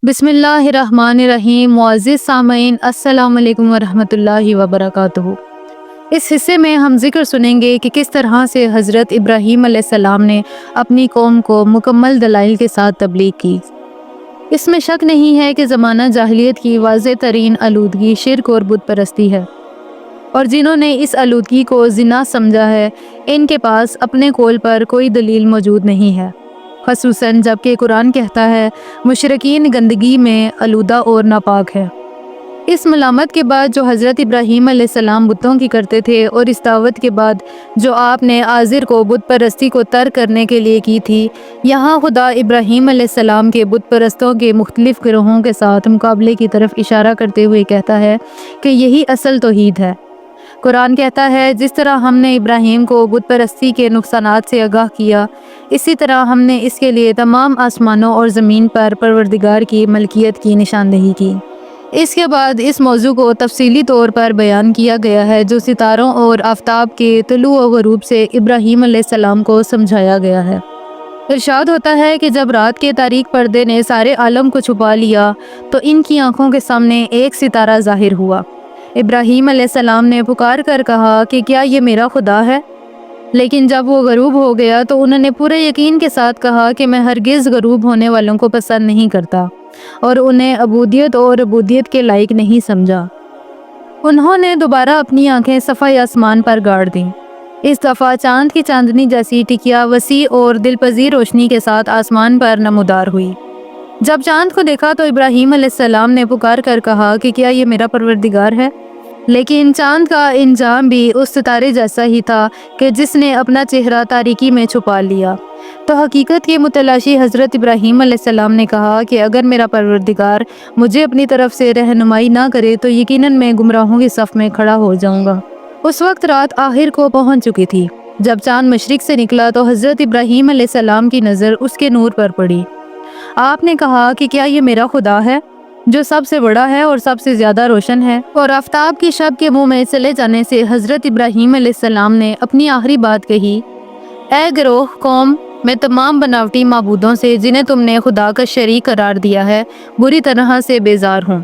بسم اللہ الرحمن الرحیم۔ معزز سامعین، السلام علیکم ورحمۃ اللہ وبرکاتہ۔ اس حصے میں ہم ذکر سنیں گے کہ کس طرح سے حضرت ابراہیم علیہ السلام نے اپنی قوم کو مکمل دلائل کے ساتھ تبلیغ کی۔ اس میں شک نہیں ہے کہ زمانہ جاہلیت کی واضح ترین آلودگی شرک اور بت پرستی ہے، اور جنہوں نے اس آلودگی کو زنا سمجھا ہے ان کے پاس اپنے قول پر کوئی دلیل موجود نہیں ہے، خصوصاً جبکہ قرآن کہتا ہے مشرکین گندگی میں آلودہ اور ناپاک ہے۔ اس ملامت کے بعد جو حضرت ابراہیم علیہ السلام بتوں کی کرتے تھے، اور اس دعوت کے بعد جو آپ نے عازر کو بت پرستی کو ترک کرنے کے لیے کی تھی، یہاں خدا ابراہیم علیہ السلام کے بت پرستوں کے مختلف گروہوں کے ساتھ مقابلے کی طرف اشارہ کرتے ہوئے کہتا ہے کہ یہی اصل توحید ہے۔ قرآن کہتا ہے جس طرح ہم نے ابراہیم کو بت پرستی کے نقصانات سے آگاہ کیا، اسی طرح ہم نے اس کے لیے تمام آسمانوں اور زمین پر پروردگار کی ملکیت کی نشاندہی کی۔ اس کے بعد اس موضوع کو تفصیلی طور پر بیان کیا گیا ہے جو ستاروں اور آفتاب کے طلوع و غروب سے ابراہیم علیہ السلام کو سمجھایا گیا ہے۔ ارشاد ہوتا ہے کہ جب رات کے تاریک پردے نے سارے عالم کو چھپا لیا تو ان کی آنکھوں کے سامنے ایک ستارہ ظاہر ہوا۔ ابراہیم علیہ السلام نے پکار کر کہا کہ کیا یہ میرا خدا ہے؟ لیکن جب وہ غروب ہو گیا تو انہوں نے پورے یقین کے ساتھ کہا کہ میں ہرگز غروب ہونے والوں کو پسند نہیں کرتا، اور انہیں عبودیت اور ربوبیت کے لائق نہیں سمجھا۔ انہوں نے دوبارہ اپنی آنکھیں صفحۂ آسمان پر گاڑ دیں۔ اس دفعہ چاند کی چاندنی جیسی ٹکیا وسیع اور دل پذیر روشنی کے ساتھ آسمان پر نمودار ہوئی۔ جب چاند کو دیکھا تو ابراہیم علیہ السلام نے پکار کر کہا کہ کیا یہ میرا پروردگار ہے؟ لیکن چاند کا انجام بھی اس ستارے جیسا ہی تھا کہ جس نے اپنا چہرہ تاریکی میں چھپا لیا۔ تو حقیقت کے متلاشی حضرت ابراہیم علیہ السلام نے کہا کہ اگر میرا پروردگار مجھے اپنی طرف سے رہنمائی نہ کرے تو یقیناً میں گمراہوں کی صف میں کھڑا ہو جاؤں گا۔ اس وقت رات آخر کو پہنچ چکی تھی۔ جب چاند مشرق سے نکلا تو حضرت ابراہیم علیہ السلام کی نظر اس کے نور پر پڑی۔ آپ نے کہا کہ کیا یہ میرا خدا ہے جو سب سے بڑا ہے اور سب سے زیادہ روشن ہے؟ اور آفتاب کی شب کے منہ میں چلے جانے سے حضرت ابراہیم علیہ السلام نے اپنی آخری بات کہی، اے گروہ قوم، میں تمام بناوٹی معبودوں سے جنہیں تم نے خدا کا شریک قرار دیا ہے بری طرح سے بیزار ہوں۔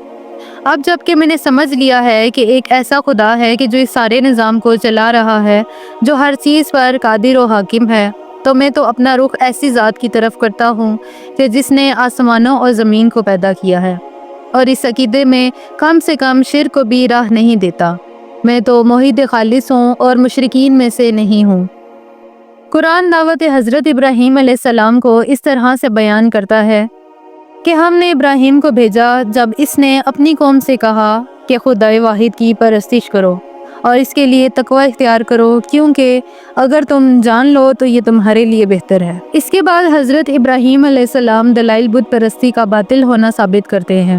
اب جب کہ میں نے سمجھ لیا ہے کہ ایک ایسا خدا ہے کہ جو اس سارے نظام کو چلا رہا ہے، جو ہر چیز پر قادر و حاکم ہے، تو میں تو اپنا رخ ایسی ذات کی طرف کرتا ہوں کہ جس نے آسمانوں اور زمین کو پیدا کیا ہے، اور اس عقیدے میں کم سے کم شرک کو بھی راہ نہیں دیتا۔ میں تو موحد خالص ہوں اور مشرکین میں سے نہیں ہوں۔ قرآن دعوت حضرت ابراہیم علیہ السلام کو اس طرح سے بیان کرتا ہے کہ ہم نے ابراہیم کو بھیجا جب اس نے اپنی قوم سے کہا کہ خدائے واحد کی پرستش کرو اور اس کے لیے تقوی اختیار کرو، کیونکہ اگر تم جان لو تو یہ تمہارے لیے بہتر ہے۔ اس کے بعد حضرت ابراہیم علیہ السلام دلائل بت پرستی کا باطل ہونا ثابت کرتے ہیں۔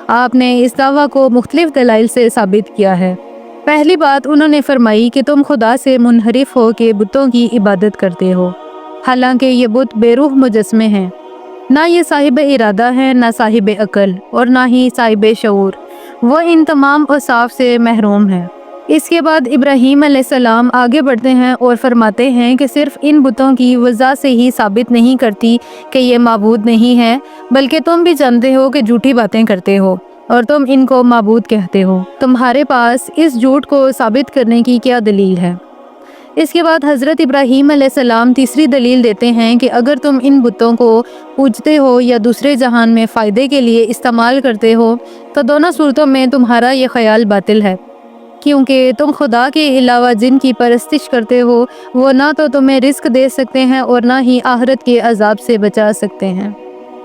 آپ نے اس دعویٰ کو مختلف دلائل سے ثابت کیا ہے۔ پہلی بات انہوں نے فرمائی کہ تم خدا سے منحرف ہو کے بتوں کی عبادت کرتے ہو، حالانکہ یہ بت بے روح مجسمے ہیں، نہ یہ صاحب ارادہ ہیں، نہ صاحب عقل، اور نہ ہی صاحب شعور، وہ ان تمام اوصاف سے محروم ہیں۔ اس کے بعد ابراہیم علیہ السلام آگے بڑھتے ہیں اور فرماتے ہیں کہ صرف ان بتوں کی وضع سے ہی ثابت نہیں کرتی کہ یہ معبود نہیں ہے، بلکہ تم بھی جانتے ہو کہ جھوٹی باتیں کرتے ہو اور تم ان کو معبود کہتے ہو۔ تمہارے پاس اس جھوٹ کو ثابت کرنے کی کیا دلیل ہے؟ اس کے بعد حضرت ابراہیم علیہ السلام تیسری دلیل دیتے ہیں کہ اگر تم ان بتوں کو پوجتے ہو یا دوسرے جہان میں فائدے کے لیے استعمال کرتے ہو تو دونوں صورتوں میں تمہارا یہ خیال باطل ہے، کیونکہ تم خدا کے علاوہ جن کی پرستش کرتے ہو وہ نہ تو تمہیں رزق دے سکتے ہیں اور نہ ہی آخرت کے عذاب سے بچا سکتے ہیں۔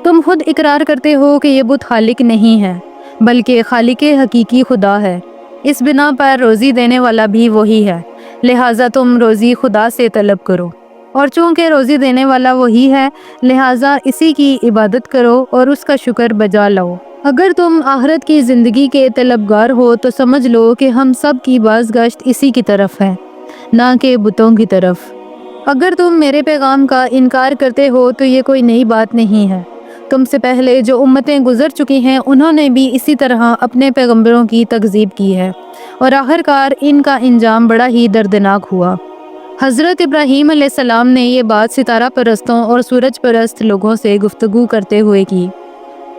تم خود اقرار کرتے ہو کہ یہ بت خالق نہیں ہے بلکہ خالق حقیقی خدا ہے، اس بنا پر روزی دینے والا بھی وہی ہے، لہٰذا تم روزی خدا سے طلب کرو، اور چونکہ روزی دینے والا وہی ہے لہٰذا اسی کی عبادت کرو اور اس کا شکر بجا لاؤ۔ اگر تم آخرت کی زندگی کے طلبگار ہو تو سمجھ لو کہ ہم سب کی بازگشت اسی کی طرف ہے، نہ کہ بتوں کی طرف۔ اگر تم میرے پیغام کا انکار کرتے ہو تو یہ کوئی نئی بات نہیں ہے، تم سے پہلے جو امتیں گزر چکی ہیں انہوں نے بھی اسی طرح اپنے پیغمبروں کی تکذیب کی ہے، اور آخرکار ان کا انجام بڑا ہی دردناک ہوا۔ حضرت ابراہیم علیہ السلام نے یہ بات ستارہ پرستوں اور سورج پرست لوگوں سے گفتگو کرتے ہوئے کی۔